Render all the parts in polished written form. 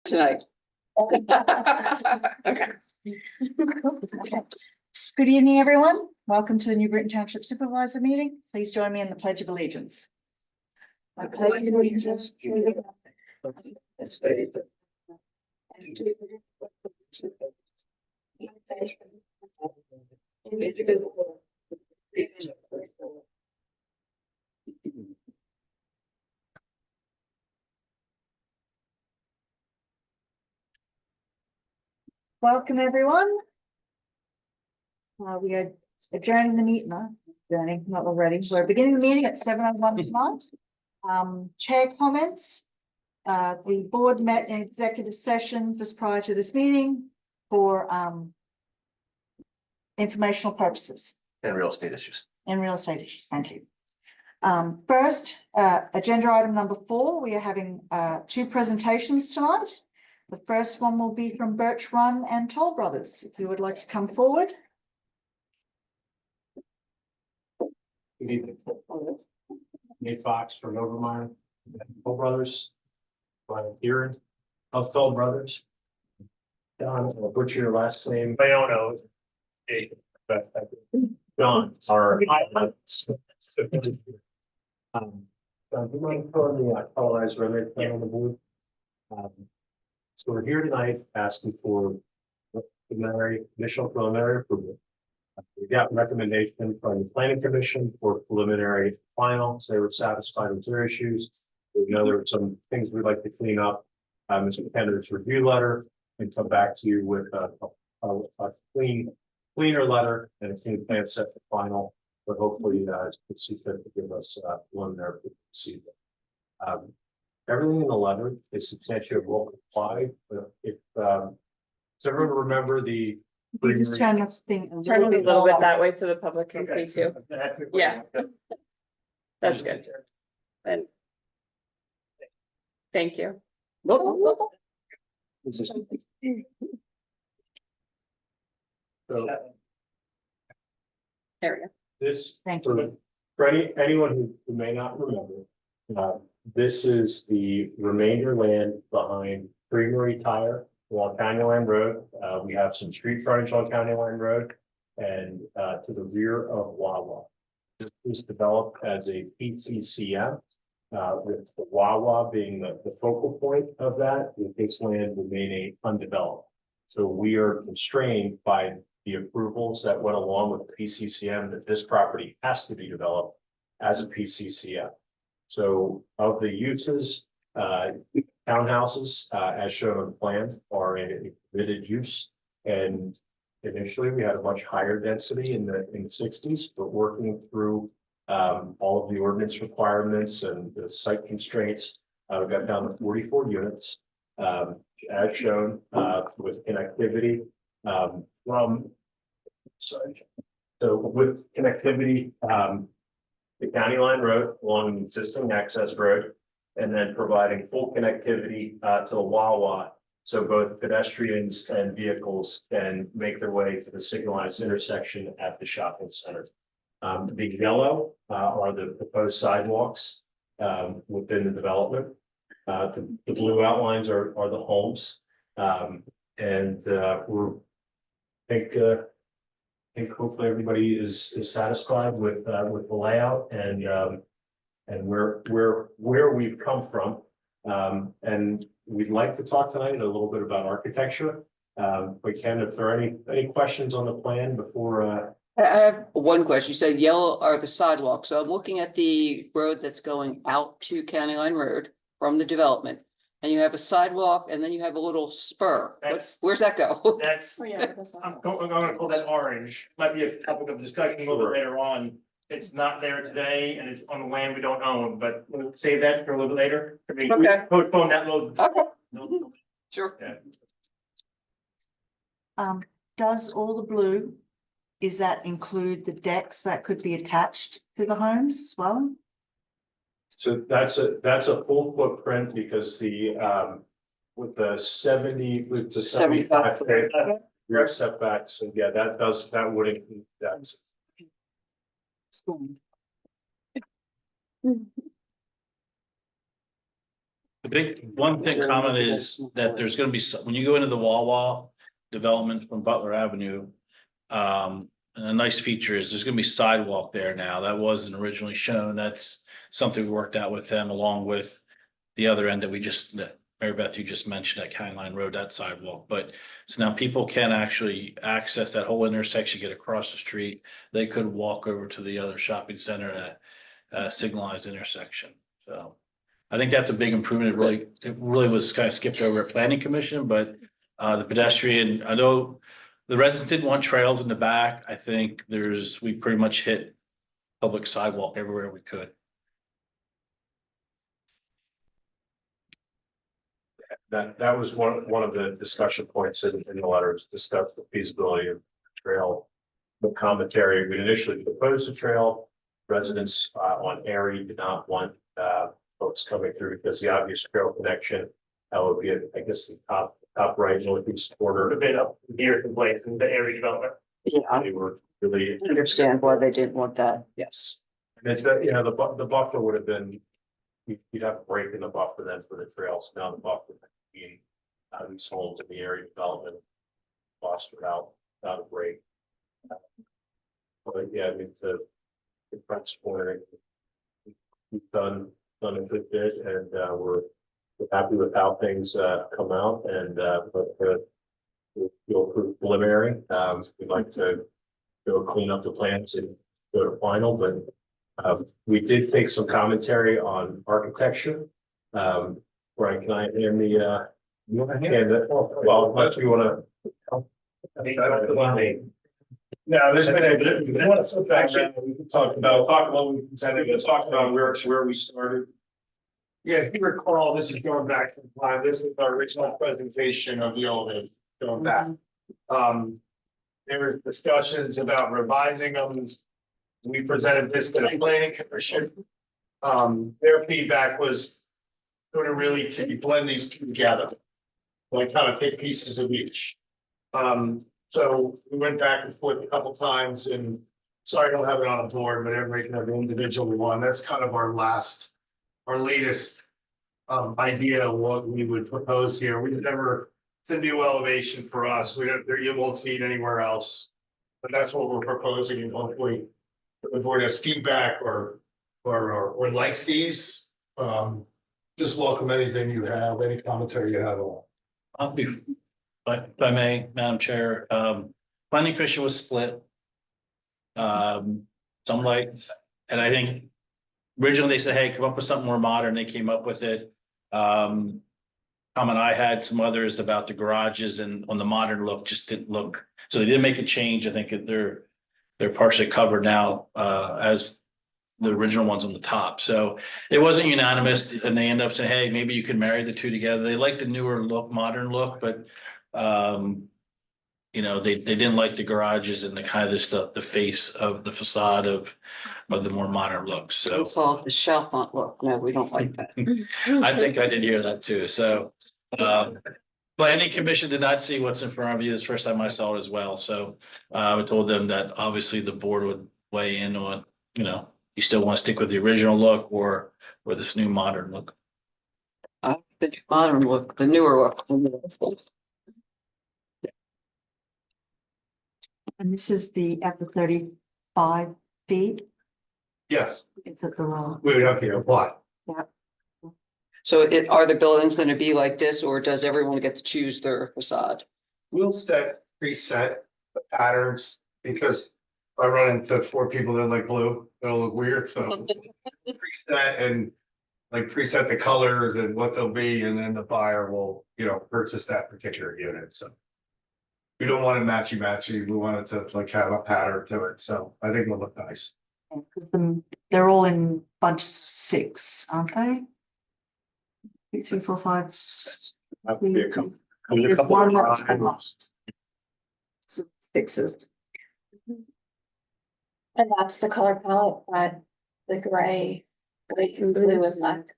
tonight. Okay. Good evening, everyone. Welcome to the New Britain Township Supervisor meeting. Please join me in the Pledge of Allegiance. I pledge allegiance to the Welcome, everyone. We are adjourning the meeting, not already. We're beginning the meeting at 7:01 tonight. Chair comments. The board met in executive session just prior to this meeting for informational purposes. And real estate issues. And real estate issues, thank you. First, agenda item number 4, we are having 2 presentations tonight. The first one will be from Birch Run and Toll Brothers. If you would like to come forward. Good evening. Nate Fox from Overmine, Toll Brothers. Brian Kieran of Toll Brothers. Don, I'll butcher your last name. Bayono. John, our. Do you mind putting the colorized remedy plan on the board? So we're here tonight asking for initial preliminary approval. We got recommendation from the planning commission for preliminary final, so they were satisfied with their issues. We know there were some things we'd like to clean up. Mr. Candidate's review letter and come back to you with a cleaner letter and a clean plan set for final. But hopefully you guys could see fit to give us preliminary approval this evening. Everything in the letter is substantially well complied. But if does everyone remember the You just turn this thing Turn it a little more bit up. that way so the public can see too. Yeah. That's good. And thank you. So There we go. this, Thank you. for anyone who may not remember, this is the remainder land behind Creamery Tire along County Line Road. We have some street frontage on County Line Road and to the rear of Wawa. This was developed as a PCCM, with the Wawa being the focal point of that, with this land remaining undeveloped. So we are constrained by the approvals that went along with the PCCM that this property has to be developed as a PCCM. So of the uses, townhouses, as shown on the plan, are a permitted use. And initially we had a much higher density in the 60s, but working through all of the ordinance requirements and the site constraints, we got down to 44 units, as shown, with connectivity so with connectivity, the County Line Road along the existing access road, and then providing full connectivity to the Wawa. So both pedestrians and vehicles can make their way to the signalized intersection at the shopping center. The big yellow are the proposed sidewalks within the development. The blue outlines are the homes. And I think hopefully everybody is satisfied with the layout and where we've come from. And we'd like to talk tonight a little bit about architecture. We can, if there are any questions on the plan before. I have one question. You said yellow are the sidewalks. So I'm looking at the road that's going out to County Line Road from the development. And you have a sidewalk and then you have a little spur. Where's that go? That's, I'm gonna call that orange, might be a topic of discussion a little bit later on. It's not there today and it's on the land we don't own, but we'll save that for a little bit later. I mean, Okay. postpone that little. Okay, sure. Yeah. Does all the blue, is that include the decks that could be attached to the homes as well? So that's a full footprint because the with the 75 rear setback. So yeah, that would include that. The big, one thing common is that there's gonna be, when you go into the Wawa development from Butler Avenue. And a nice feature is there's gonna be sidewalk there now. That wasn't originally shown. That's something we worked out with them along with the other end that we just, that Mary Beth, you just mentioned at County Line Road, that sidewalk. But so now people can actually access that whole intersection, get across the street. They could walk over to the other shopping center at a signalized intersection. So I think that's a big improvement. It really was kind of skipped over at Planning Commission, but the pedestrian, I know the residents didn't want trails in the back. I think we pretty much hit public sidewalk everywhere we could. That was one of the discussion points in the letters, discuss the feasibility of the trail. The commentary, we initially proposed a trail. Residents on Erie did not want folks coming through because the obvious trail connection would be, I guess, the top right northeast A corner. bit up here complaints in the area development. Yeah, They were really. I understand why they didn't want that, yes. And it's, the buffer would have been, you'd have a break in the buffer then for the trails. Now the buffer being these homes in the area development lost without a break. But yeah, I mean, the principle, we've done a good bit, and we're happy with how things come out, and but we'll approve preliminary. We'd like to go clean up the plans and go to final, but we did take some commentary on architecture. Brian, can I hand the you want to hand it? Well, unless you want to. No, there's been a, what's the background, we can talk about what we presented, let's talk about where we started. Yeah, if you recall, this is going back some time, this was our original presentation of the elevator going back. There were discussions about revising them. We presented this to the planning commission. Their feedback was sort of really, can you blend these two together? Like kind of take pieces of each. So we went back and forth a couple times, and sorry, I don't have it on a board, but everybody can have an individual one. That's kind of our latest idea of what we would propose here. We never, it's a new elevation for us. We don't, you won't see it anywhere else. But that's what we're proposing, and hopefully the board has feedback or likes these. Just welcome anything you have, any commentary you have on. I'll be, if I may, Madam Chair, planning commission was split. Some liked, and I think originally they said, hey, come up with something more modern. They came up with it. Comment I had, some others about the garages and on the modern look just didn't look, so they didn't make a change. I think they're partially covered now, as the original ones on the top. So it wasn't unanimous, and they end up saying, hey, maybe you can marry the two together. They like the newer look, modern look, but you know, they didn't like the garages and the kind of the face of the facade of the more modern looks. So It's all the Chalfont look. No, we don't like that. I think I did hear that too. So planning commission did not see what's in front of you. This first time I saw it as well. So I told them that obviously the board would weigh in on, you know, you still want to stick with the original look or this new modern look. The new modern look, the newer look. And this is the after 35 feet, Yes, it's at the wrong. we would have to apply. So are the buildings gonna be like this, or does everyone get to choose their facade? We'll preset the patterns, because I run into 4 people that like blue, it'll look weird, so. Preset and like preset the colors and what they'll be, and then the buyer will, you know, purchase that particular unit, so. We don't want it matchy, we want it to like have a pattern to it, so I think it'll look nice. They're all in bunch 6, aren't they? 2, 3, 4, 5. That would be a couple- There's couple one of that's times. 6s. And that's the color palette that the gray and blue is like.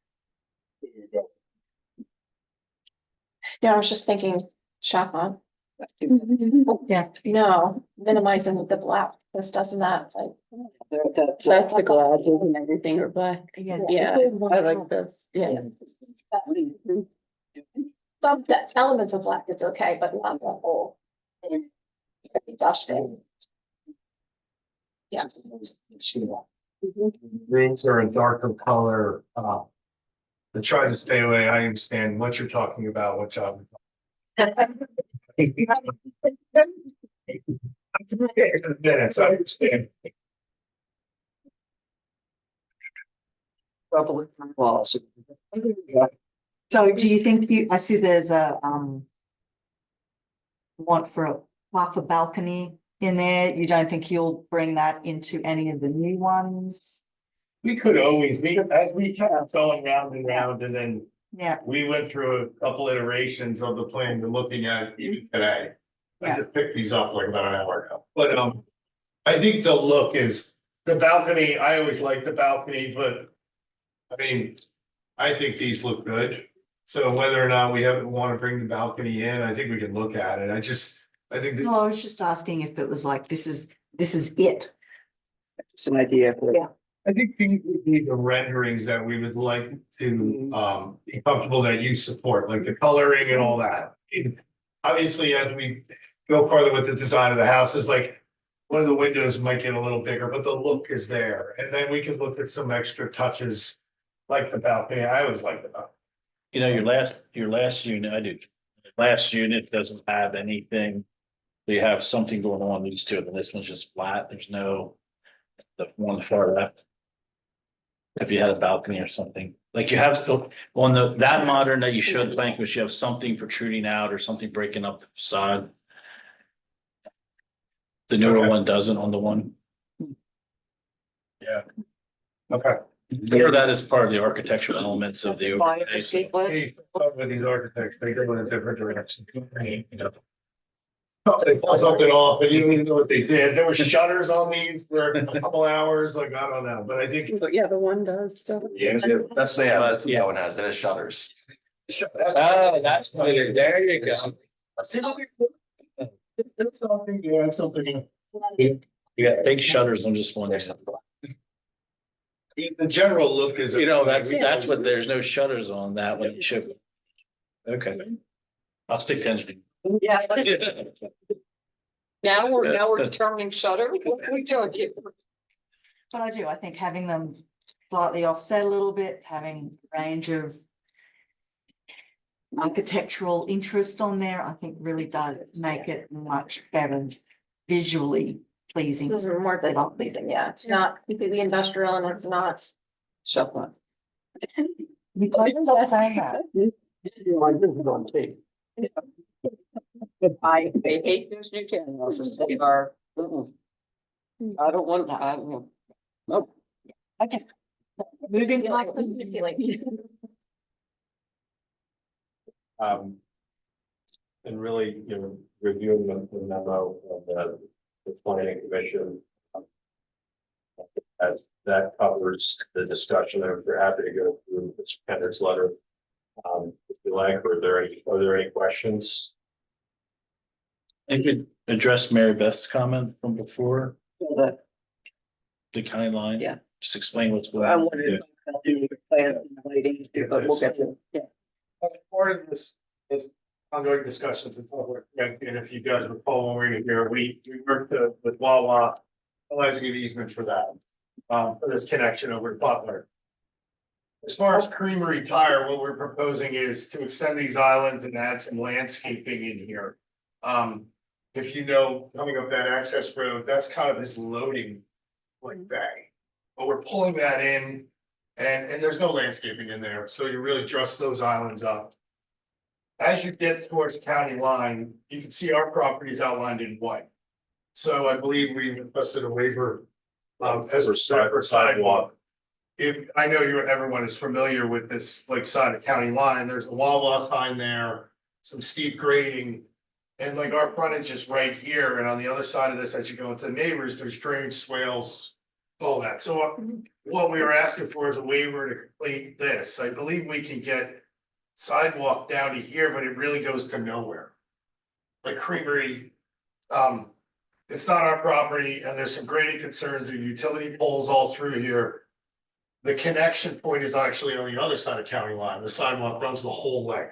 Yeah, I was just thinking shop on. Yeah. No, minimizing the black, this doesn't that, like. That's the glasses and everything are black. Yeah, I like this, yeah. Some the elements of black is okay, but not the whole. Dusting. Yeah. Rooms are a darker color, to try to stay away. I understand what you're talking about, which I'm. Minutes, I understand. So do you think I see there's a, want for half a balcony in there? You don't think you'll bring that into any of the new ones? We could always, as we kept going round and round, and then Yeah, we went through a couple iterations of the plan we're looking at even today. I Yeah. just picked these up like about an hour ago, but, I think the look is, the balcony, I always like the balcony, but. I mean, I think these look good, so whether or not we want to bring the balcony in, I think we can look at it, I think this. no, I was just asking if it was like, this is it. It's an idea. Yeah. I think these would be the renderings that we would like to be comfortable that you support, like the coloring and all that. Obviously, as we go further with the design of the house, is like. One of the windows might get a little bigger, but the look is there, and then we can look at some extra touches. Like the balcony, I always like the balcony. You know, your last unit, I do, last unit doesn't have anything. You have something going on these two, and this one's just flat, there's no, the one on the far left. If you had a balcony or something, like you have on that modern that you showed Plank, which you have something protruding out or something breaking up the facade. The newer Okay. one doesn't on the one, Okay. or that is part of the architectural elements of the. Fire overlay, so- escape light? Hey, talk with these architects, they go in a different direction. They pull something off, and you don't even know what they did, there were shutters on these for a couple hours, like, I don't know, but I think. But yeah, the one does stuff. Yeah, that's what, yeah, that's what that one has, it has shutters. Oh, that's better, there you go. It's something, yeah, it's something. You got big shutters on just one. There's some. The general look is. You know, that's what, there's no shutters on that one, it should. Okay. I'll stick to engineering. Yeah. Now we're determining shutter, what are we doing here? But I think having them slightly offset a little bit, having range of. Architectural interest on there, I think really does make it much better visually pleasing. This is more than pleasing, yeah, it's not completely industrial and it's not. Shut up. You couldn't stop saying that. I hate those new townhouses, they are. I don't want, I don't know. Nope. Okay. Moving like And really, reviewing the memo of the planning commission. As that covers the discussion, if you're happy to go through Mr. Pender's letter. If you like, are there any questions? I could address Mary Beth's comment from before, The- the county line. Yeah. Just explain what's going I on. wanted to about the plan and the lighting, but we'll get to, yeah. As part of this ongoing discussions, and if you guys recall, when we were here, we worked with Wawa. Realizing an easement for that, for this connection over to Butler. As far as Creamery Tire, what we're proposing is to extend these islands and add some landscaping in here. If you know, coming up that access road, that's kind of this loading like bay. But we're pulling that in and there's no landscaping in there, so you really dress those islands up. As you get towards county line, you can see our property is outlined in white. So I believe we requested a waiver as a separate sidewalk. If, I know everyone is familiar with this, like side of county line, there's a Wawa sign there, some steep grading. And like our frontage is right here, and on the other side of this, as you go into the neighbors, there's drainage swales, all that. So what we were asking for is a waiver to complete this. I believe we can get sidewalk down to here, but it really goes to nowhere. like Creamery. It's not our property and there's some grading concerns, the utility poles all through here. The connection point is actually on the other side of county line. The sidewalk runs the whole way.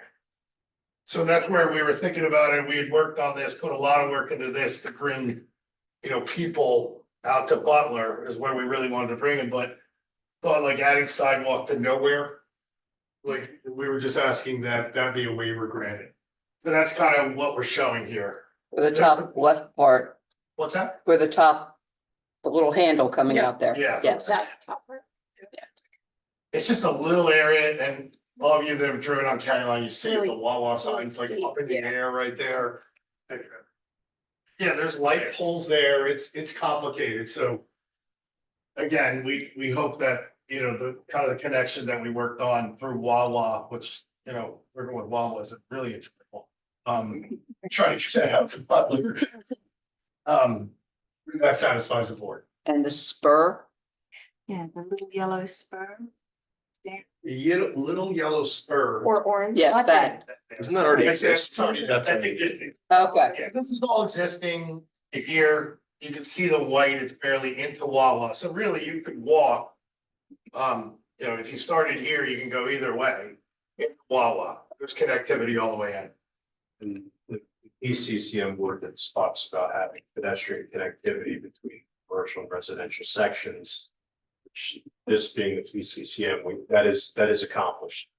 So that's where we were thinking about it. We had worked on this, put a lot of work into this to bring, people out to Butler is where we really wanted to bring them, but thought like adding sidewalk to nowhere. Like, we were just asking that be a waiver granted. So that's kind of what we're showing here. For the top left part, What's that? where the little handle coming out there. Yeah. Yes. That top part. It's just a little area and all of you that have driven on county line, you see it, the Wawa signs like up in the air right there. Yeah, there's light poles there. It's complicated, so. Again, we hope that, the kind of the connection that we worked on through Wawa, which, working with Wawa is really enjoyable. Trying to get that out to Butler. That satisfies the board. And the spur, Yeah, the little yellow spur. The little yellow spur. Or orange. yes, Like that, Doesn't that already That's exist? already- That's I already- think okay, yeah, this is all existing here. You can see the white, it's barely into Wawa, so really you could walk. If you started here, you can go either way. In Wawa, there's connectivity all the way in. And the ECCM ordinance talks about having pedestrian connectivity between commercial and residential sections. Which, this being the ECCM, that is accomplished.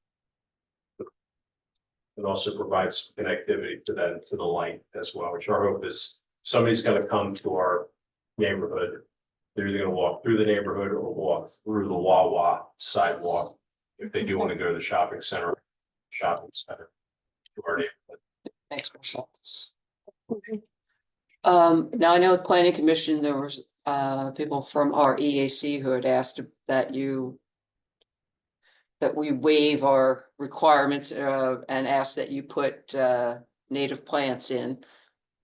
It also provides connectivity to the light as well, which our hope is somebody's gonna come to our neighborhood. They're either gonna walk through the neighborhood or walk through the Wawa sidewalk. If they do wanna go to the shopping center to our neighborhood. makes more sense. Now I know at planning commission, there was people from our EAC who had asked that we waive our requirements and ask that you put native plants in.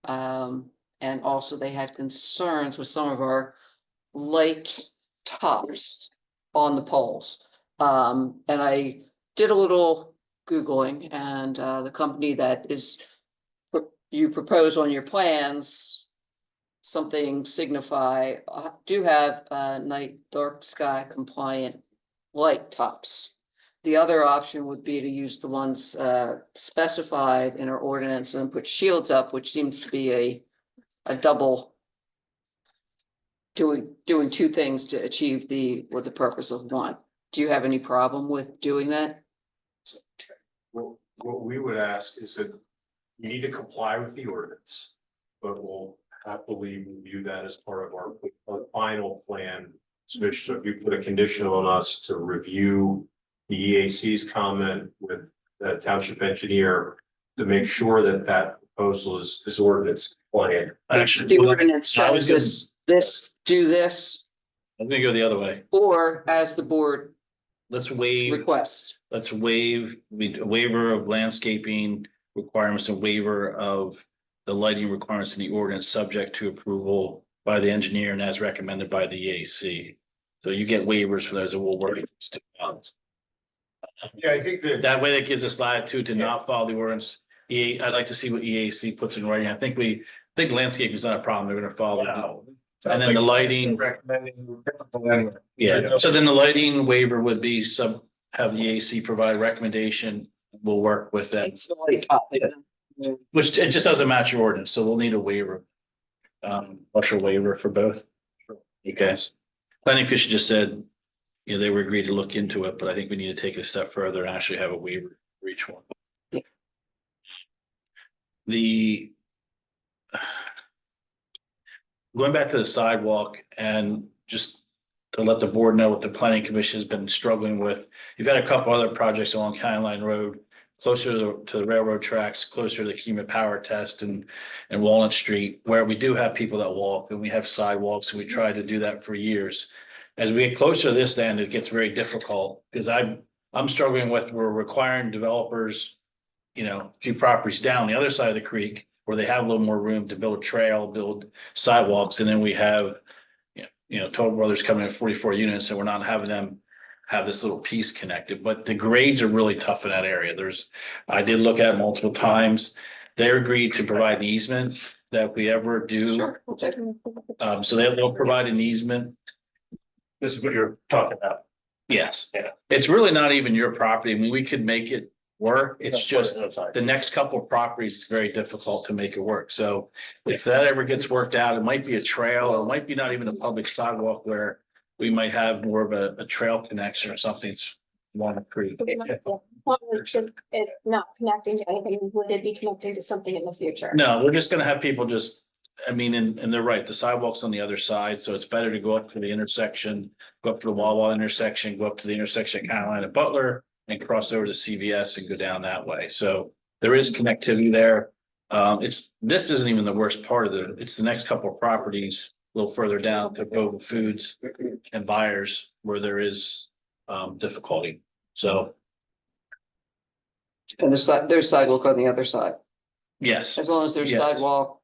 And also they had concerns with some of our light tops on the poles. And I did a little Googling and the company that you propose on your plans, something Signify, do have night dark sky compliant light tops. The other option would be to use the ones specified in our ordinance and put shields up, which seems to be a double doing two things to achieve the purpose of one. Do you have any problem with doing that? Well, what we would ask is that you need to comply with the ordinance, but we'll happily review that as part of our final plan. So if you put a condition on us to review the EAC's comment with the township engineer to make sure that proposal is ordinance compliant. Actually, The ordinance I was says do this, I'm gonna go the other way. or as the board Let's waive, requests. let's waive, a waiver of landscaping requirements and waiver of the lighting requirements in the ordinance, subject to approval by the engineer and as recommended by the EAC. So you get waivers for those, and we'll work. Yeah, I think that. That way, that gives us latitude to not follow the ordinance. I'd like to see what EAC puts in writing. I think landscape is not a problem. They're gonna follow. And then the lighting, Recommending. yeah, so then the lighting waiver would be have the EAC provide recommendation. We'll work with that, It's the light top, yeah. which it just doesn't match your ordinance, so we'll need a waiver. Partial waiver for both. Okay. Planning commission just said, they were agreed to look into it, but I think we need to take it a step further and actually have a waiver for each one. Yeah. Going back to the sidewalk and just to let the board know what the planning commission has been struggling with. You've had a couple other projects along County Line Road, closer to the railroad tracks, closer to the Kema Power Test and Walnut Street, where we do have people that walk and we have sidewalks, and we tried to do that for years. As we get closer to this end, it gets very difficult because I'm struggling with, we're requiring developers, a few properties down the other side of the creek where they have a little more room to build a trail, build sidewalks, and then we have, Toll Brothers coming in 44 units, and we're not having them have this little piece connected, but the grades are really tough in that area. I did look at it multiple times. They agreed to provide an easement that if we ever do. Sure, we'll check. So they'll provide an easement. This is what you're talking about. Yes. Yeah. It's really not even your property. I mean, we could make it work. It's just the next couple of properties is very difficult to make it work. So if that ever gets worked out, it might be a trail, or it might be not even a public sidewalk where we might have more of a trail connection or something along the creek. It's not connecting to anything, would it be connecting to something in the future? No, we're just gonna have people just, I mean, and they're right, the sidewalk's on the other side, so it's better to go up to the intersection, go up to the Wawa intersection, go up to the intersection at Caroline and Butler, and cross over to CVS and go down that way. So there is connectivity there. This isn't even the worst part of it's the next couple of properties a little further down to Boba Foods and Buyers where there is difficulty. So, And there's sidewalk on the other side, yes. as long as there's Yes. sidewalk.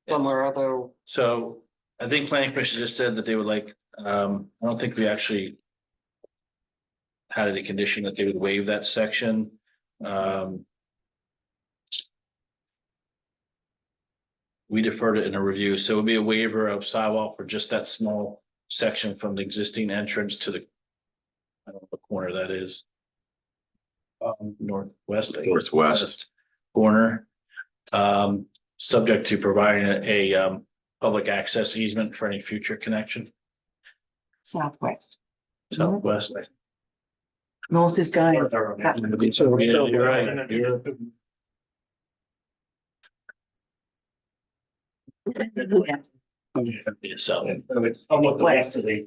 Somewhere other, So I think planning commission just said that they would like, I don't think we actually had it a condition that they would waive that section. We deferred it in a review, so it would be a waiver of sidewalk for just that small section from the existing entrance to the, I don't know what corner that is. Northwest. I guess. Northwest. Corner. Subject to providing a public access easement for any future connection. Southwest. Southwest. North is going. Yeah, you're right. Yeah, so, Somewhat the west of the.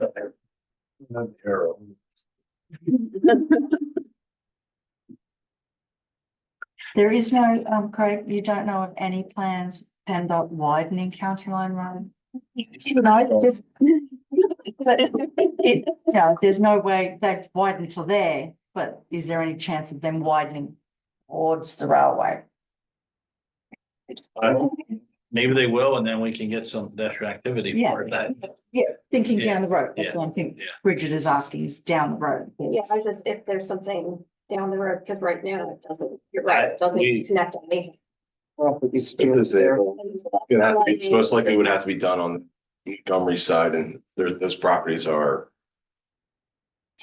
Arrow. There is no, Craig, you don't know of any plans, PennDOT widening County Line Road? No, just. There's no way they've widened till there, but is there any chance of them widening towards the railway? maybe they will, and then we can get some pedestrian activity Yeah. for that. Yeah, thinking Yeah, down the road, that's yeah, what I think yeah. Bridget is asking is down the road. Yeah, I just, if there's something down the road, because right now it doesn't, you're right, it doesn't We- connect to anything. It's most likely would have to be done on Montgomery side, and those properties are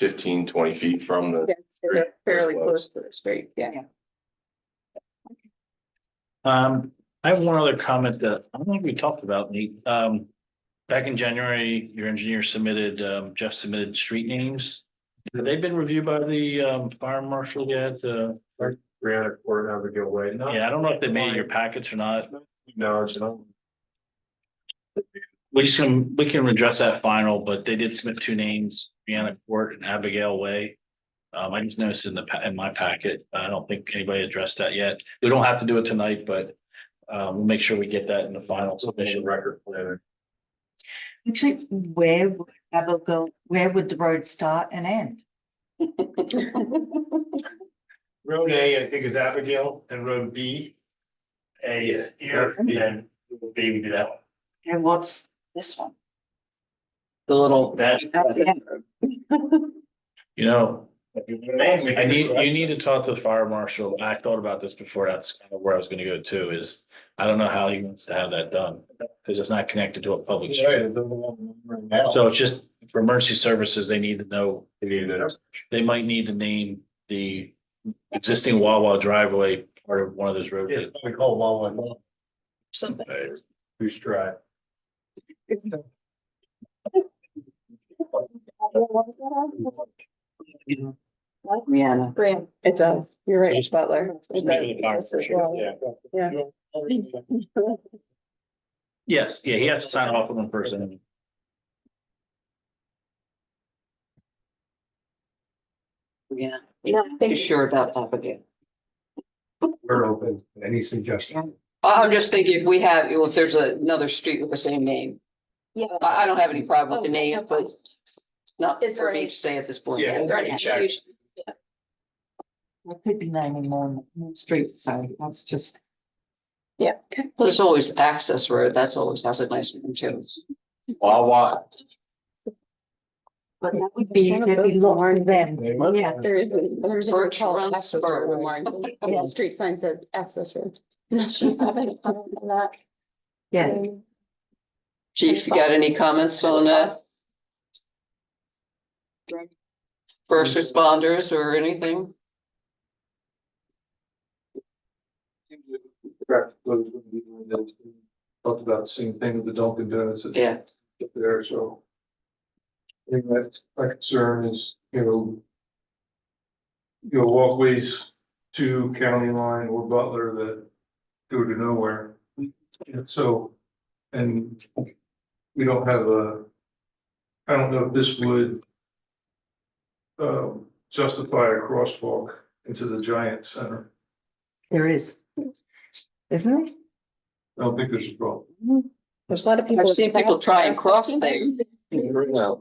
15-20 feet from the. They're fairly Very close close. to the street, yeah. I have one other comment that I don't think we talked about, Nate. Back in January, your engineer submitted, Jeff submitted street names. Have they been reviewed by the fire marshal yet? Brianna Court, Abigail Way. Yeah, I don't know if they made your packets or not. No, it's not. We can address that final, but they did submit two names, Brianna Court and Abigail Way. I just noticed in in my packet, I don't think anybody addressed that yet. We don't have to do it tonight, but we'll make sure we get that in the final submission. Record planner. Actually, where would the road start and end? Road A, I think is Abigail, and road B. A is here, and then B would be that one. And what's this one? The little. That. You know, you need to talk to the fire marshal. I thought about this before. That's kind of where I was gonna go too, is I don't know how he wants to have that done. Cause it's not connected to a public street. So it's just for emergency services, they need to know, they might need to name the existing Wawa driveway part of one of those roads. It's what we call one. Something. Who's drive? Rihanna. Graham. It does. You're right, Just- Butler. maybe the fire marshal, Yeah. Yeah. Yes, yeah, he has to sign off on one person. Yeah, No, I you think sure about that again? We're open. Any suggestions? I'm just thinking if we have, if there's another street with the same name, yeah. I don't have any problem with the Oh, names, no but it's not Is there for me any- to say at this point. Yeah, Is there any check. confusion? I could be naming more streets, so that's just. Yeah. Well, there's always access road, that's always has a nice name too. Wawa. But that would be, there'd be lots of them. Yeah. There's a Birch called Run access Spur. road in Warrington. Yeah, street sign says access road. No, she haven't commented on that. Yeah. Chief, you got any comments on first responders or anything? Talked about the same thing with the Dunkin' Donuts Yeah, up there, so. I think that's my concern is, walkways to County Line or Butler that go to nowhere. And so, and we don't have I don't know if this would justify a crosswalk into the Giant Center. There is. Isn't it? I don't think there's a problem. There's a lot of people. I've seen people try and cross there. Right now,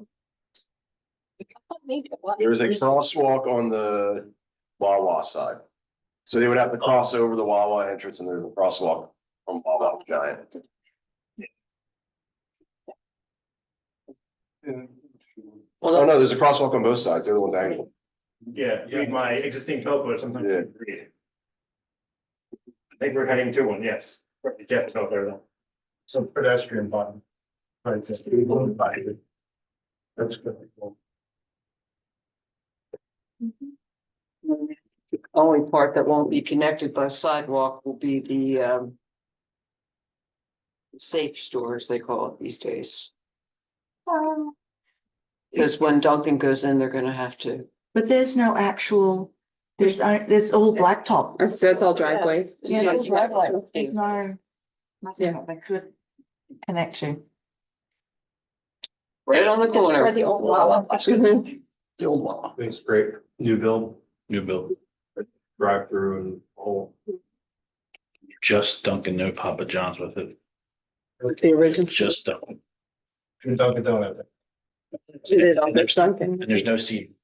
there's a crosswalk on the Wawa side. So they would have to cross over the Wawa entrance and there's a crosswalk from Wawa to Giant. Well, Oh, no, there's a crosswalk on both sides. The other one's angled. Yeah, read my existing topo, sometimes. Yeah. I think we're heading to one, yes. Jeff's out there though. Some pedestrian button. But it's just. That's good. the only part that won't be connected by sidewalk will be the safe stores, they call it these days. Because when Duncan goes in, they're gonna have to. But there's no actual, there's all blacktop. So it's all driveways. Yeah, Yeah, no you have driveway. to- There's nothing that they could connect to. Right on the Where corner. the old Wawa. Mhm. The old wall. It's great. New build, New build, drive through and all. just Dunkin', no Papa John's with it, The original. just Dunkin', Dunkin' Donuts. and there's no seat.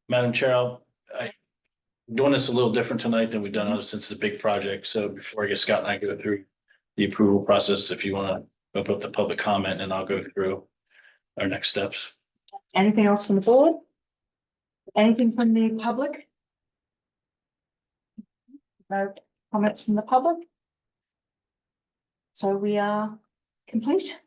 Madam Chair, I'm doing this a little different tonight than we've done others since the big project, so before I get Scott and I go through the approval process, if you wanna open up the public comment, and I'll go through our next steps. Anything else from the board? Anything from the public? No comments from the public? So we are complete.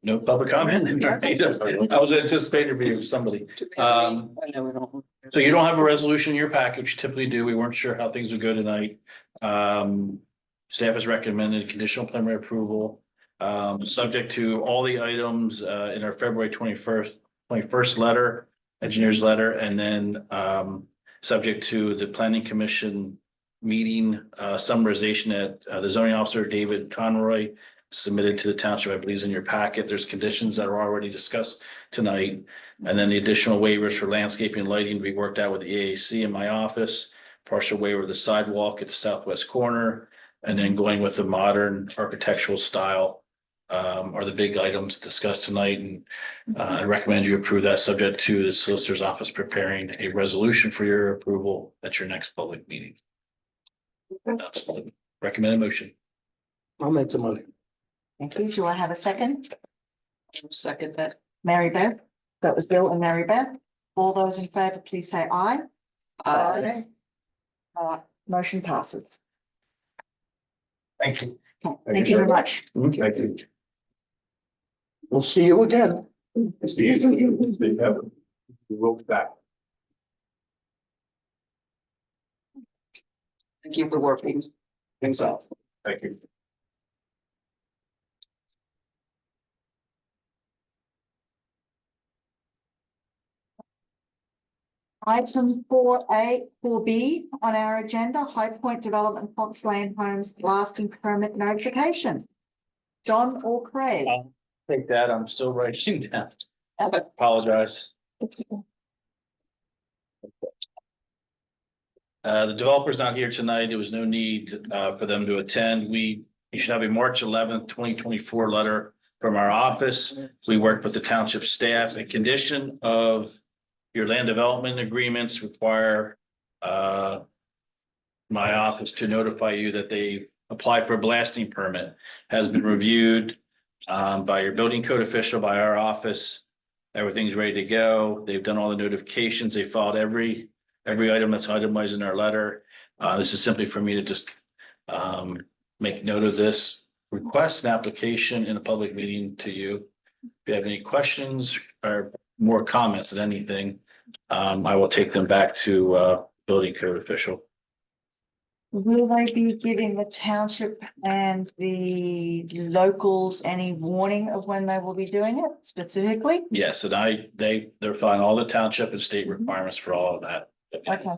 No public comment. I was anticipating there being somebody. I know we don't. So you don't have a resolution in your package, you typically do. We weren't sure how things would go tonight. Staff has recommended conditional preliminary approval. Subject to all the items in our February 21st letter, engineer's letter, and then subject to the planning commission meeting summarization that the zoning officer, David Conroy, submitted to the township, I believe is in your packet. There's conditions that are already discussed tonight. And then the additional waivers for landscaping and lighting to be worked out with the AAC in my office, partial waiver of the sidewalk at the southwest corner, and then going with the modern architectural style are the big items discussed tonight. And I recommend you approve that, subject to the solicitor's office preparing a resolution for your approval at your next public meeting. That's the recommended motion. I'll make the money. Thank you. Do I have a second? Second that. Mary Beth? That was Bill and Mary Beth. All those in favor, please say aye. Motion passes. Thank you. Okay, thank you very much. Thank you. We'll see you again. It's the easy. We'll be back. Thank you for working things out. Thank you. Item 4A, 4B on our agenda, High Point Development, Fox Lane Homes lasting permit notification. John or Craig? Take that, I'm still writing down. Apologize. The developer's not here tonight. There was no need for them to attend. You should have a March 11th, 2024 letter from our office. We worked with the township staff. A condition of your land development agreements require my office to notify you that they applied for a blasting permit, has been reviewed. by your building code official, by our office. Everything's ready to go. They've done all the notifications. They followed every item that's itemized in our letter. This is simply for me to just make note of this. Request an application in a public meeting to you. If you have any questions or more comments than anything, I will take them back to building code official. Will they be giving the township and the locals any warning of when they will be doing it specifically? Yes, and they're following all the township and state requirements for all of that. Okay,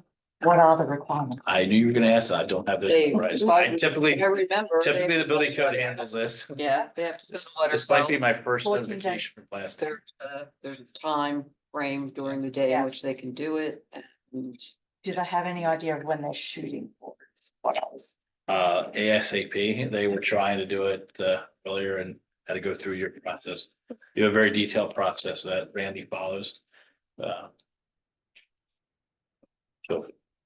what are the requirements? I knew you were gonna ask that. I don't have They- the, right. I typically, I remember. they typically have the to building send a code letter. handles this. Yeah, they have to send a letter. This might be out. my first 14 notification from last. There's a time frame during the day Yeah. in which they can do it. And Do they have any idea of when they're shooting for? What else? ASAP, they were trying to do it earlier and had to go through your process. You have a very detailed process that Randy follows. So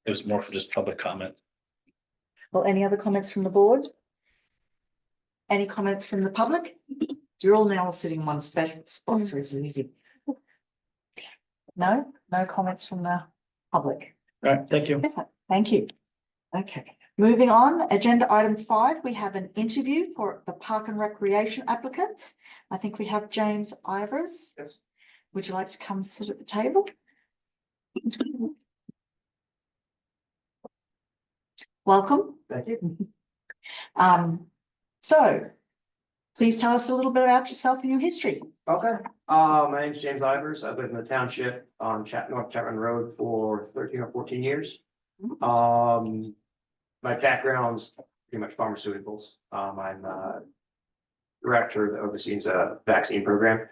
it was more for just public comment. Well, any other comments from the board? Any comments from the public? You're all now sitting in one spot, so this is easy. No comments from the public. All right, thank you. Yes, thank you. Okay, moving on, agenda item 5, we have an interview for the Park and Recreation applicants. I think we have James Ivers. Yes. Would you like to come sit at the table? Welcome. Thank you. So please tell us a little bit about yourself and your history. Okay, my name's James Ivers. I've lived in the township on North Chapman Road for 13 or 14 years. My background's pretty much pharmaceuticals. I'm director that oversees a vaccine program.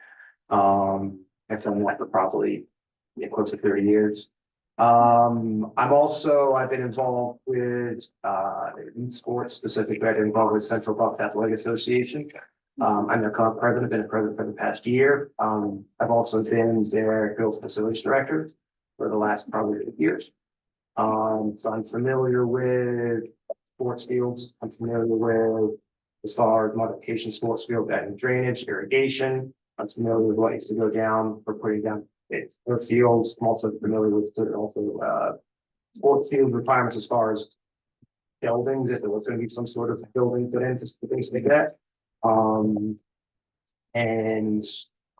I've done that for probably close to 30 years. I've been involved with youth sports, specifically I've been involved with Central Bucks Athletic Association. I'm their current president, been a president for the past year. I've also been their field facilities director for the last probably 8 years. So I'm familiar with sports fields. I'm familiar with as far as modification sports field, adding drainage, irrigation. I'm familiar with what needs to go down for putting down their fields. I'm also familiar with sports field requirements as far as buildings, if there was going to be some sort of building put in, just things like that. And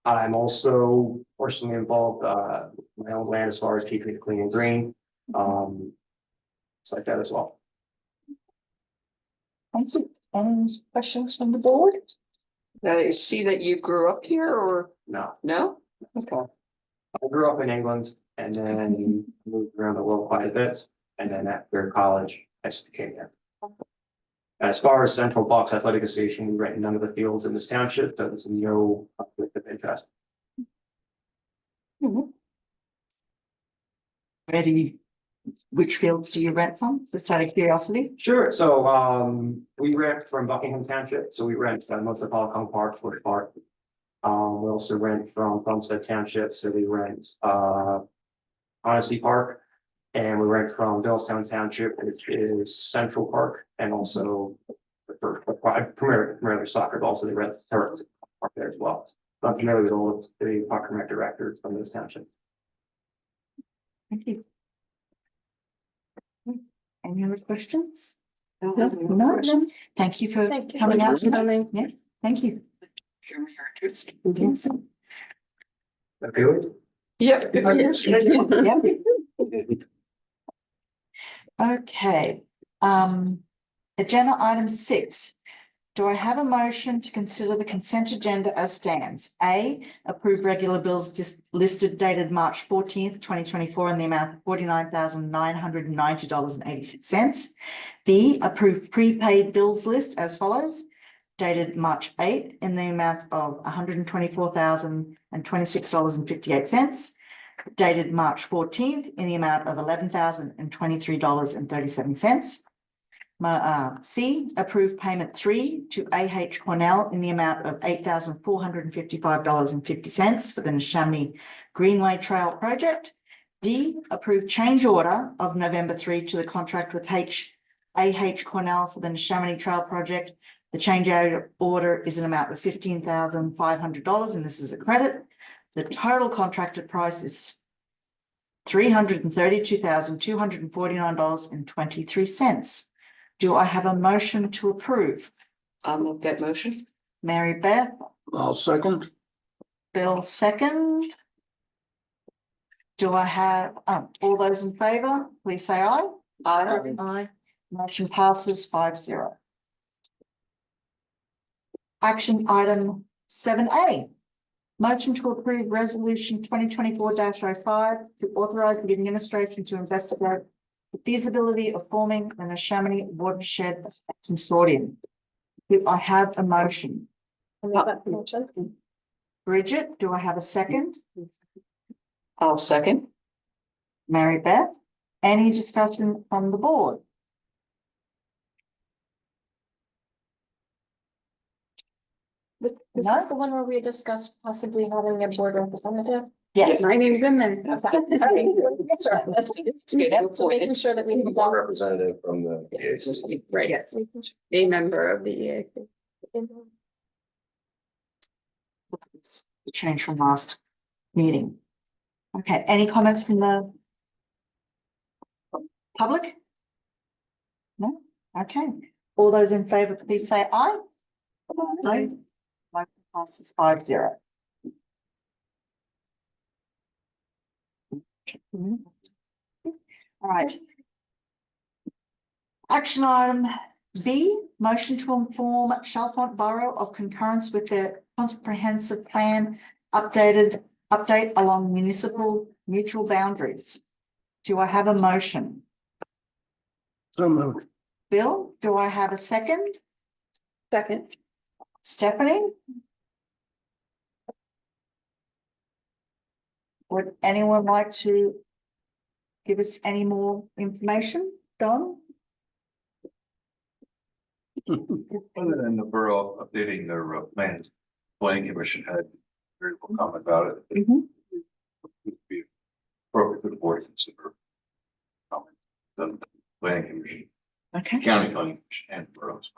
I'm also personally involved with my own land as far as keeping it clean and green. It's like that as well. Thank you. Any questions from the board? I see that you grew up here or No, no? Okay. I grew up in England and then moved around the world quite a bit. And then after college, I just came here. As far as Central Bucks Athletic Association, we rent none of the fields in this township. So there's no conflict of interest. Which fields do you rent from? Just out of curiosity. Sure. So we rent from Buckingham Township. So we rent most of Holcomb Park, Bush Park. We also rent from Plumstead Township. So we rent Honesty Park. And we rent from Doylestown Township, which is Central Park, and also for primarily soccer, but also they rent Turf Park there as well. So I'm familiar with all of the park and rec directors from those townships. Thank you. Any other questions? No, No. Thank you for Thank you. coming out Thank you for tonight. coming. Yes, thank you. Show me your interest. Yes. Okay. Yep. Yep. Okay, agenda item 6. Do I have a motion to consider the consent agenda as stands? A, approve regular bills listed dated March 14th, 2024 in the amount of $49,990.86. B, approve prepaid bills list as follows. Dated March 8th in the amount of $124,026.58. Dated March 14th in the amount of $11,023.37. C, approve payment 3 to AH Cornell in the amount of $8,455.50 for the Neshaminy Greenway Trail project. D, approve change order of November 3 to the contract with AH Cornell for the Neshaminy Trail project The change order is an amount of $15,500, and this is a credit. The total contracted price is $332,249.23. Do I have a motion to approve? I'll make that motion. Mary Beth, I'll second. Bill second. Do I have, all those in favor, please say aye. Aye. Aye. Motion passes 5-0. Action item 7A. Motion to approve resolution 2024-05 to authorize the administration to investigate the feasibility of forming an Neshaminy watershed consortium. Do I have a motion? I'll make that motion. Bridget, do I have a second? I'll second. Mary Beth, any discussion from the board? This No? is the one where we discussed possibly having a board representative. Yes. My name's been there. So making sure that we have One a representative from the EAC. right. Yes. A member of the EAC. The change from last meeting. Okay, any comments from the public? No? Okay, all those in favor, please say aye. Aye. Motion passes 5-0. All right. Action item B, motion to inform Chalfont Borough of concurrence with their comprehensive plan update along municipal mutual boundaries. Do I have a motion? So moved. Bill, do I have a second? Second. Stephanie? Would anyone like to give us any more information? Don? Other than the borough updating their plans, planning commission had very little comment about it. It would be appropriate for the board to consider. Comment, the planning commission, Okay. county planning commission and boroughs.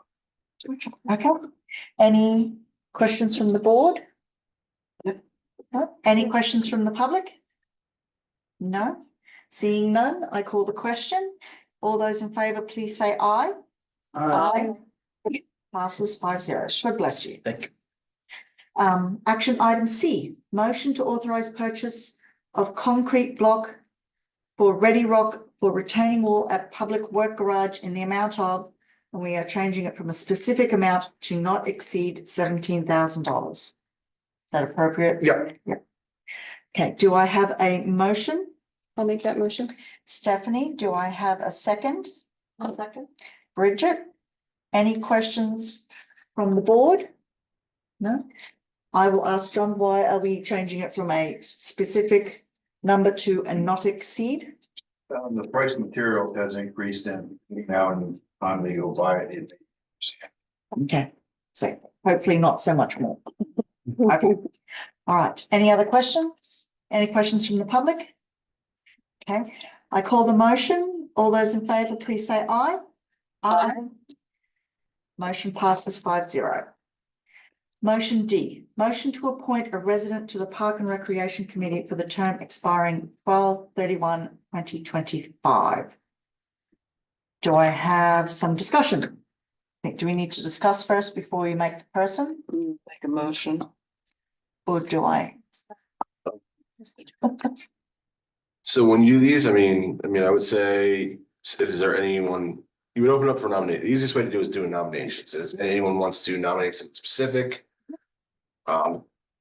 Okay. Any questions from the board? No? Any questions from the public? No? Seeing none, I call the question. All those in favor, please say aye. Aye. Passes 5-0. God bless you. Thank you. Action item C, motion to authorize purchase of concrete block for Ready Rock for retaining wall at Public Work Garage in the amount of, and we are changing it from a specific amount to not exceed $17,000. Is that appropriate? Yep. Yep. Okay, do I have a motion? I'll make that motion. Stephanie, do I have a second? I'll second. Bridget, any questions from the board? No? I will ask John, why are we changing it from a specific number to a not exceed? The price of materials has increased and now and time they go by it. Okay, so hopefully not so much more. Okay, all right. Any other questions? Any questions from the public? Okay, I call the motion. All those in favor, please say aye. Aye. Motion passes 5-0. Motion D, motion to appoint a resident to the Park and Recreation Committee for the term expiring 12/31/2025. Do I have some discussion? Do we need to discuss first before we make the person, Make a motion. or do I? So when you do these, I mean, I would say, is there anyone, you would open up for nominate, the easiest way to do is do a nominations, is anyone wants to nominate something specific?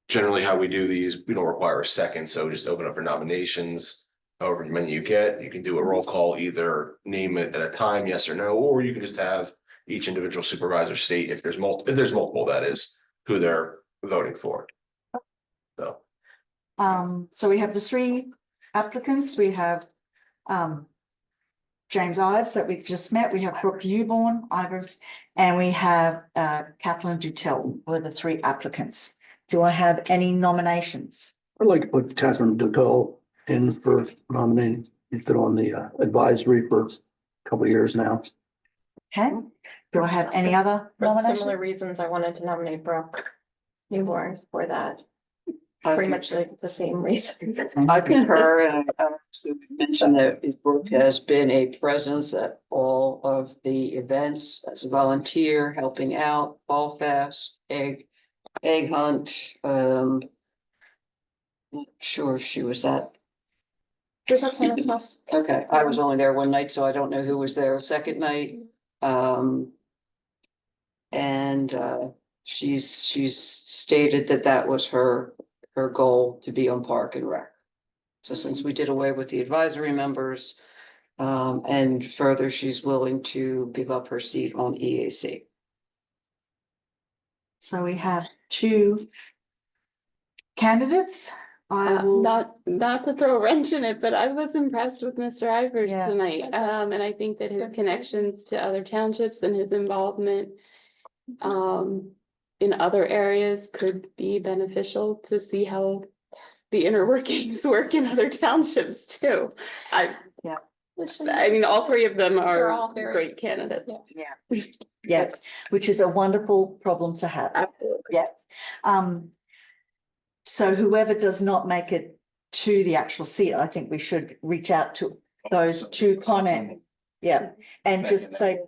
Generally how we do these, we don't require a second, so just open up for nominations. However many you get, you can do a roll call, either name it at a time, yes or no, or you can just have each individual supervisor state if there's multiple, that is, who they're voting for. So. So we have the three applicants. We have James Ives that we've just met. We have Brooke Newborn, Ivers, and we have Kathleen Dutil were the three applicants. Do I have any nominations? I'd like to put Catherine Dutel in for nominating. She's been on the advisory for a couple of years now. Okay, do I have any other For similar nominations? reasons, I wanted to nominate Brooke Newborn for that, I pretty con- much like the same reason. I concur, and I also mentioned that Brooke has been a presence at all of the events as a volunteer, helping out, Fall Fest, egg hunt, not sure if she was at. Just at Simon's house. Okay, I was only there one night, so I don't know who was there a second night. And she's stated that that was her goal, to be on Park and Rec. So since we did away with the advisory members, and further, she's willing to give up her seat on EAC. So we have two candidates. I will, Not to throw a wrench in it, but I was impressed with Mr. Ivers Yeah. tonight. And I think that his connections to other townships and his involvement in other areas could be beneficial to see how the inner workings work in other townships too. I mean, all three of them They're are all very- great candidates. yes, which is a wonderful problem to have. Absolutely. Yes. So whoever does not make it to the actual seat, I think we should reach out to those two comment. Yeah, and just say,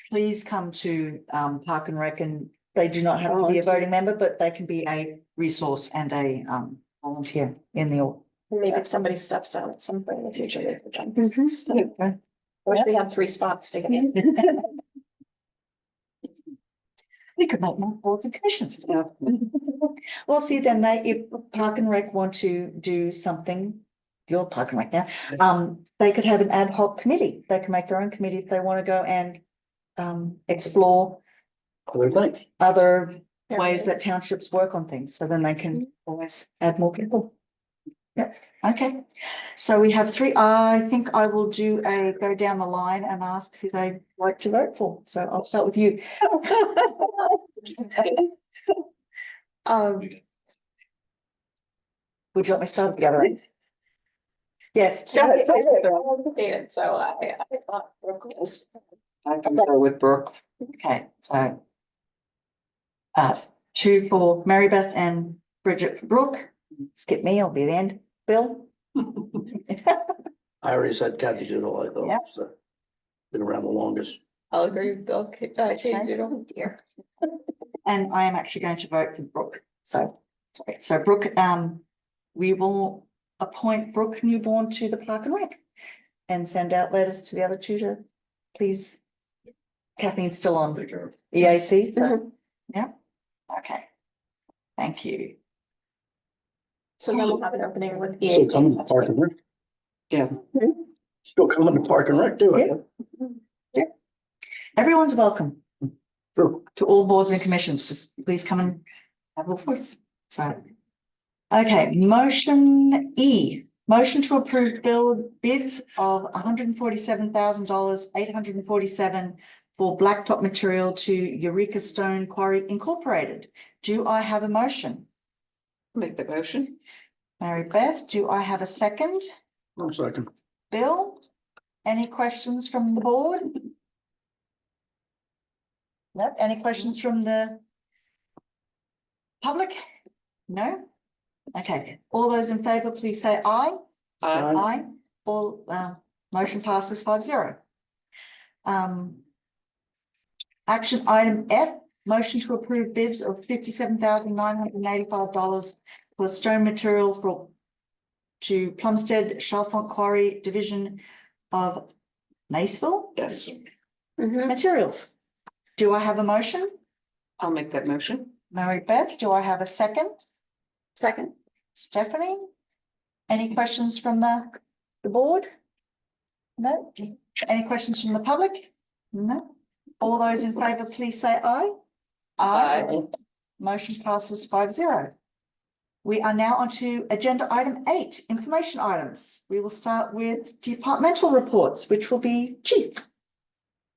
please come to Park and Rec, and they do not have to be a voting member, but they can be a resource and a volunteer in the. Maybe if somebody steps down at some point in the future, they could jump. Okay. I wish we had 3 spots to get in. We could make more boards and commissions. Well, see, then if Park and Rec want to do something, your Park and Rec now, they could have an ad hoc committee. They can make their own committee if they want to go and explore Other things. other ways that Areas. townships work on things, so then they can always add more people. Yep, okay. So we have 3. I think I will go down the line and ask who they'd like to vote for. So I'll start with you. Would you like me to start at the other end? Yes. Dated, so I thought Brooke was. I concur with Brooke. Okay, so 2 for Mary Beth and Bridget for Brooke. Skip me, I'll be the end. Bill? I already said Kathy Doodle, I thought. Yep. So, been around the longest. I'll agree with Bill. Change it over. Dear. And I am actually going to vote for Brooke. So Brooke, we will appoint Brooke Newborn to the Park and Rec and send out letters to the other 2 to please. Kathleen's still on Take care. EAC, so, yeah, okay. Thank you. So then we'll have an opening with Still coming to EAC. Park and Rec. Yeah. Still coming to Park and Rec, do it. Everyone's welcome True. to all boards and commissions. Just please come and have a voice. So, okay, motion E, motion to approve bids of $147,000, 847 for blacktop material to Eureka Stone Quarry Incorporated. Do I have a motion? Make the motion. Mary Beth, do I have a second? 1 second. Bill, any questions from the board? No, any questions from the public? No? Okay, all those in favor, please say aye. Aye. Aye. All, motion passes 5-0. Action item F, motion to approve bids of $57,985 for stone material to Plumstead Chalfont Quarry Division of Maceville Yes, Materials. Do I have a motion? I'll make that motion. Mary Beth, do I have a second? Second. Stephanie? Any questions from the board? No? Any questions from the public? No? All those in favor, please say aye. Aye. Motion passes 5-0. We are now on to agenda item 8, information items. We will start with departmental reports, which will be Chief.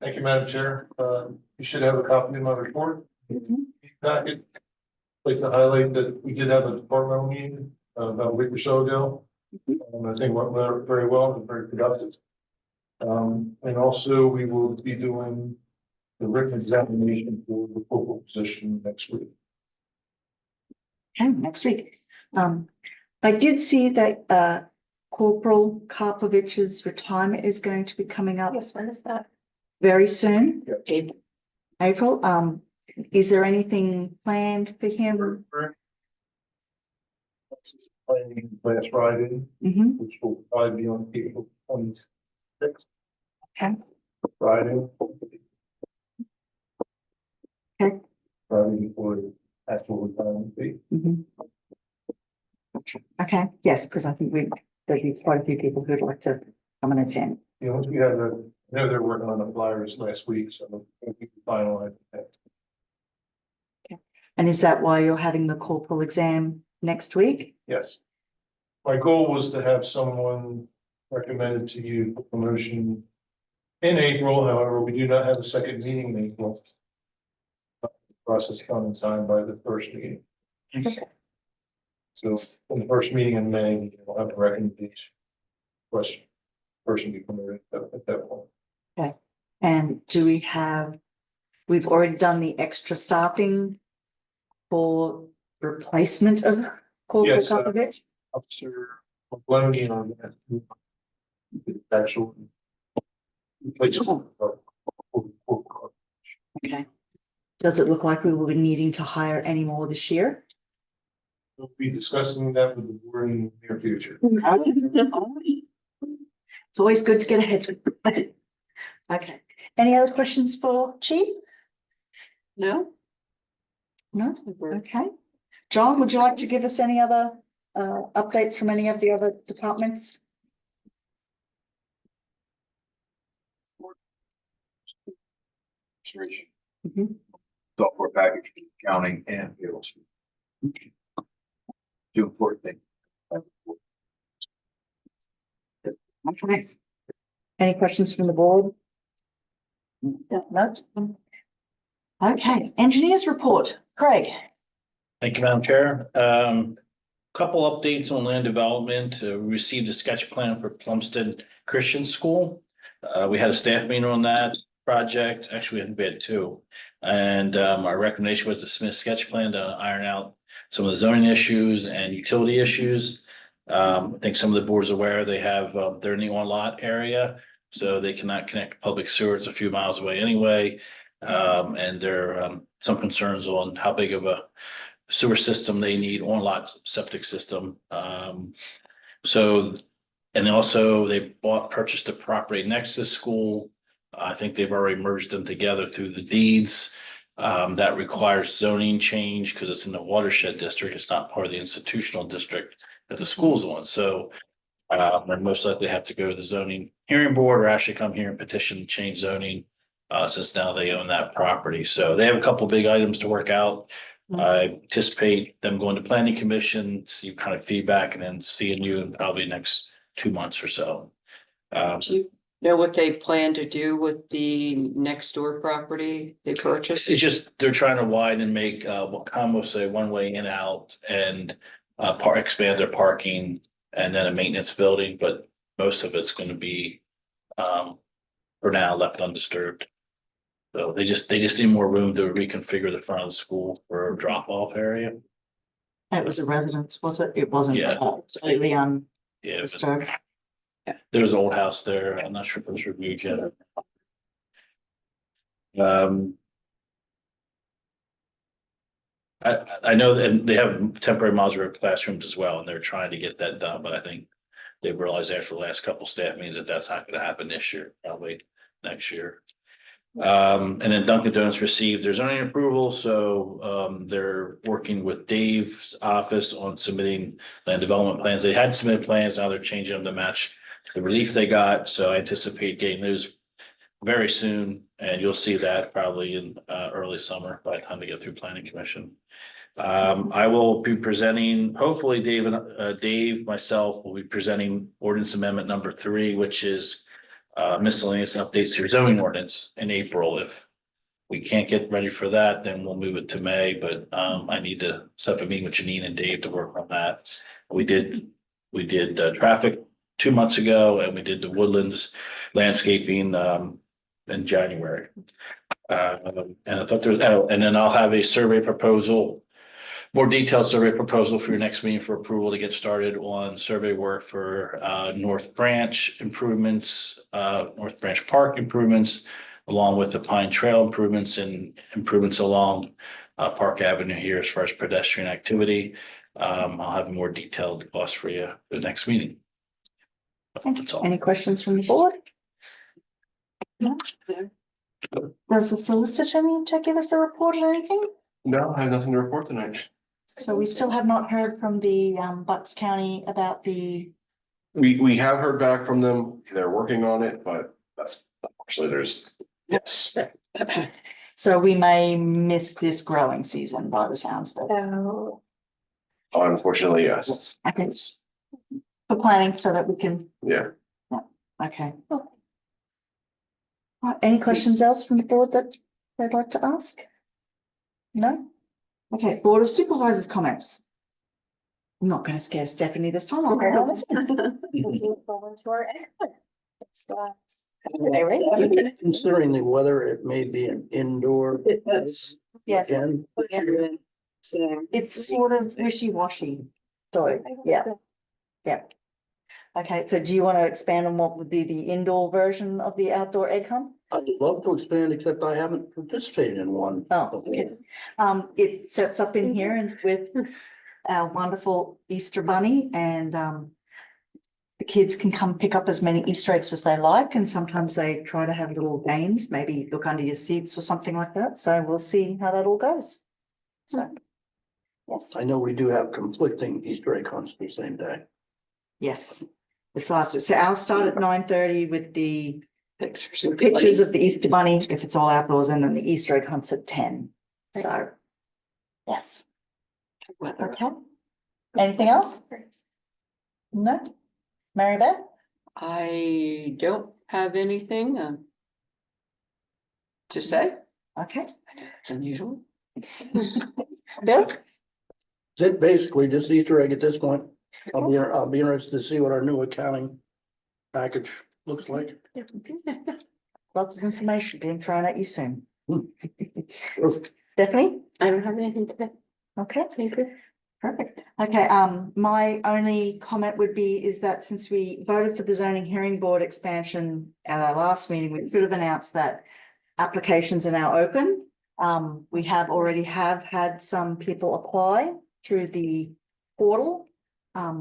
Thank you, Madam Chair. You should have a copy of my report. Packet. Like to highlight that we did have a departmental meeting about a week or so ago. I think it went very well and very productive. And also we will be doing the written examination for the focal position next week. Okay, next week. I did see that, Corporal Karpovich's retirement is going to be coming up Yes, when is that? very soon. Yeah. April, is there anything planned for him? Planning last Friday, Mhm. which will probably be on April 26th. Okay. Friday. Okay. Friday before that's what we're going to be. Mhm. Okay, yes, because I think there'd be quite a few people who'd like to come and attend. You know, once we have the, I know they're working on the flyers last week, so I think we can finalize that. And is that why you're having the corporal exam next week? Yes. My goal was to have someone recommended to you for promotion in April, however, we do not have a second meeting in April. Process coincide by the first meeting. Okay. So in the first meeting in May, we'll have a recommendation. Person be promoted at that point. And we've already done the extra staffing for replacement of Corporal Yes, Karpovich? Officer Maloney on that. Actual. Okay. Does it look like we will be needing to hire any more this year? We'll be discussing that with the board in the near future. It's always good to get ahead. Okay. Any other questions for Chief? No? No? Okay. John, would you like to give us any other updates from any of the other departments? Mhm. Software package, accounting and payroll. Two important things. Okay. Any questions from the board? No? Okay, engineers report, Craig. Thank you, Madam Chair. Couple updates on land development. We received a sketch plan for Plumstead Christian School. We had a staff meeting on that project. Actually, we had two. And our recommendation was to submit a sketch plan to iron out some of the zoning issues and utility issues. I think some of the boards are aware they have, they're in the on-lot area, so they cannot connect public sewer. It's a few miles away anyway. And there are some concerns on how big of a sewer system they need, on-lot septic system. So, and also they purchased a property next to the school. I think they've already merged them together through the deeds. That requires zoning change because it's in the watershed district. It's not part of the institutional district that the school's on. So they most likely have to go to the zoning hearing board or actually come here and petition to change zoning since now they own that property. So they have a couple big items to work out. I anticipate them going to planning commission, see kind of feedback and then seeing you in probably next 2 months or so. Do you know what they plan to do with the next door property they purchased? It's just, they're trying to widen and make what almost say one way in out and expand their parking and then a maintenance building, but most of it's gonna be for now left undisturbed. So they just need more room to reconfigure the front of the school for a drop off area. It was a residence, was it? It wasn't. Yeah. Completely Yeah, it was- undisturbed. there's an old house there. I'm not sure if it was reviewed yet. I know that they have temporary modular classrooms as well, and they're trying to get that done, but I think they realized after the last couple staff meetings that that's not gonna happen this year, probably next year. And then Dunkin' Donuts received their zoning approval, so they're working with Dave's office on submitting land development plans. They had submitted plans, now they're changing them to match the relief they got, so I anticipate getting those very soon, and you'll see that probably in early summer by the time they get through planning commission. I will be presenting, hopefully Dave, myself will be presenting ordinance amendment number 3, which is miscellaneous updates to your zoning ordinance in April. If we can't get ready for that, then we'll move it to May, but I need to set up a meeting with Janine and Dave to work on that. We did traffic 2 months ago and we did the Woodlands landscaping, in January. And I thought and then I'll have a survey proposal, more detailed survey proposal for your next meeting for approval to get started on survey work for, North Branch improvements, North Branch Park improvements, along with the Pine Trail improvements and improvements along, Park Avenue here as far as pedestrian activity. I'll have a more detailed cost for you for the next meeting. That's all. Any questions from the board? No? Does the solicitor need to give us a report or anything? No, I have nothing to report tonight. So we still have not heard from the Bucks County about the, We have heard back from them. They're working on it, but that's actually yes. so we may miss this growing season by the sounds of it. So, Unfortunately, yes. Okay. For planning so that we can, Yeah. okay. Right, any questions else from the board that they'd like to ask? No? Okay, Board of Supervisors comments. I'm not gonna scare Stephanie this time. I'll go honest. looking forward to our egg hunt. It's, Okay, right? Considering the weather, it may be an indoor. Yes. Again, It's sort of wishy-washy. So, yeah, yeah. Okay, so do you want to expand on what would be the indoor version of the outdoor egg hunt? I'd love to expand, except I haven't participated in one. Oh, okay. It sets up in here and with our wonderful Easter bunny and the kids can come pick up as many Easter eggs as they like, and sometimes they try to have little games, maybe look under your seats or something like that. So we'll see how that all goes. So, yes, I know we do have conflicting Easter egg hunts the same day. yes. It's last, so I'll start at 9:30 with the Pictures. pictures of the Easter bunny, if it's all outdoors, and then the Easter egg hunts at 10. So, yes. Okay. Anything else? No? Mary Beth? I don't have anything, to say. Okay. It's unusual. Bill? Is it basically just Easter egg at this point? I'll be interested to see what our new accounting package looks like. Lots of information being thrown at you soon. Hmm. Stephanie? I don't have anything today. Okay. Thank you. Perfect. Okay, my only comment would be is that since we voted for the zoning hearing board expansion at our last meeting, we should have announced that applications are now open. We have already had some people apply through the portal.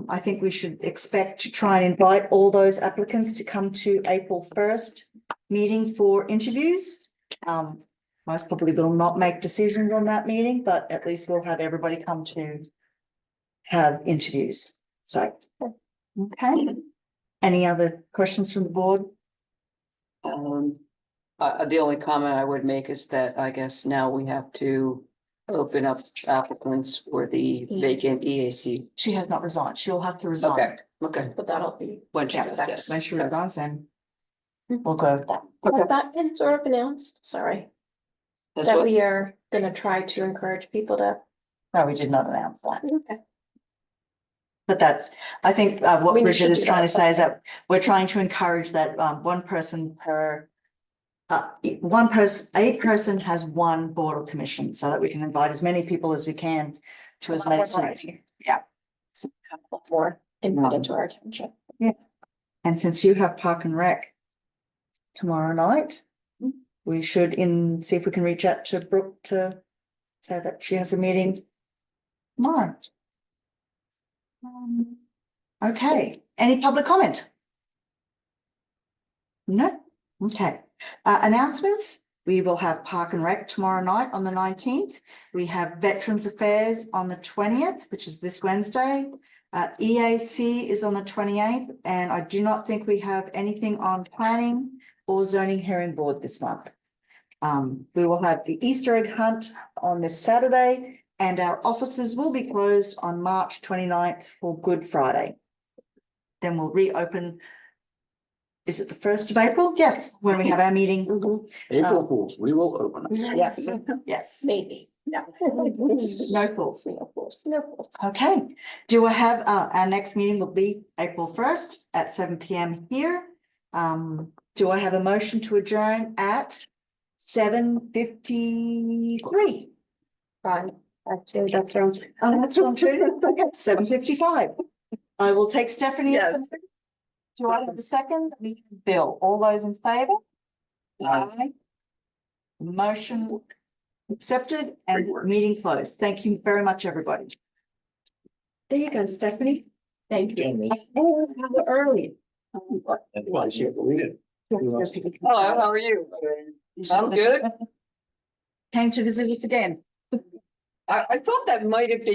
I think we should expect to try and invite all those applicants to come to April 1st meeting for interviews. Most probably will not make decisions on that meeting, but at least we'll have everybody come to have interviews. So, okay. Any other questions from the board? The only comment I would make is that I guess now we have to open up applicants for the vacant EAC. She has not resigned. She'll have to resign. Okay, okay. but that'll be, When she Yeah, does, yes. when she resigns, then we'll go with that. has that been sort of announced? Sorry, That's that what- we are gonna try to encourage people to. No, we did not announce that. Okay. But that's, I think, what We Bridget should is do trying to that, say is that we're trying to encourage that, one person per. A person has one board or commission, so that we can invite as many people as we can to as many sites. Yeah. More input into our township. And since you have Park and Rec tomorrow night, we should see if we can reach out to Brooke to say that she has a meeting tomorrow. Okay, any public comment? No? Okay. Announcements, we will have Park and Rec tomorrow night on the 19th. We have Veterans Affairs on the 20th, which is this Wednesday. EAC is on the 28th, and I do not think we have anything on planning or zoning hearing board this month. We will have the Easter egg hunt on this Saturday, and our offices will be closed on March 29th for Good Friday. Then we'll reopen. Is it the 1st of April? Yes, when we have our meeting. April Fools, we will open it. Yes, yes. Maybe. Yeah. No fools. No fools, no fools. Okay, do I have, our next meeting will be April 1st at 7 PM here. Do I have a motion to adjourn at 7:53? Fine, actually, that's wrong. Oh, that's wrong too. Okay, 7:55. I will take Stephanie. Yes. Do I have a second? Bill, all those in favor? Aye. Motion accepted and meeting closed. Thank you very much, everybody. There you go, Stephanie. Thank you. Oh, we're early. Hello, how are you? I'm good. Came to visit us again. I thought that might have been